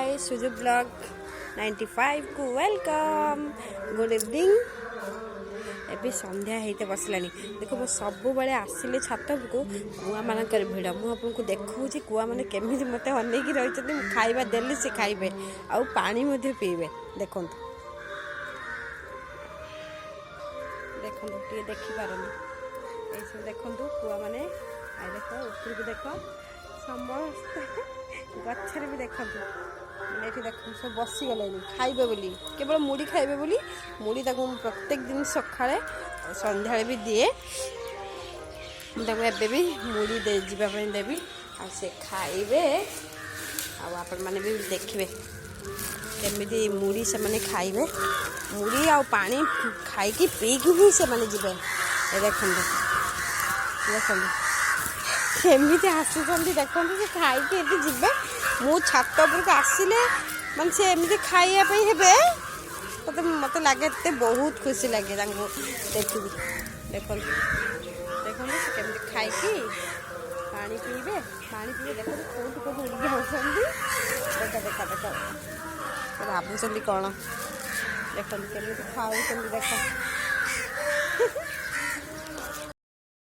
हाय सुजु blog 95 को welcome good evening. एबे संध्या होते बसला देख मो सब बड़े आसिले छात को कुआ मानक भिड़ मुझे देखूँ कुआ मैंने केमी मत अनेक रही खाଇବା देली से खाइबे आउ पानी पीबे। देखो देखो टे देखिपारनी ये सब देखु कुआ मैंने आई देख ऊपर को देख समस्त गच्छे भी देखु मैंने देख सब बसीगले खाइबे बोली केवल मुड़ी खाइबे बोली मुड़ी प्रत्येक दिन सकाଳେ संध्या भी दिए मुझे भी मुड़ी दे जावाई देवी आ से खाइबे आपण मैंने भी देखिए केमी मुड़ी से मैंने खाइबे मुड़ी आ पानी खाई पीकी ही से मैंने जीवे देख देखो केमी आसुँच देखो से खाई जीवे मु छात उपरको आसिले माने से एमती खाइबापी हे तो मत लगे बहुत खुशी लगे देखी देखो देखो से केमी खाई पानी पीबे देखो कौट कौट उड़ी देखा देखा देखा भावुं कौन देखो केमी खाऊ देख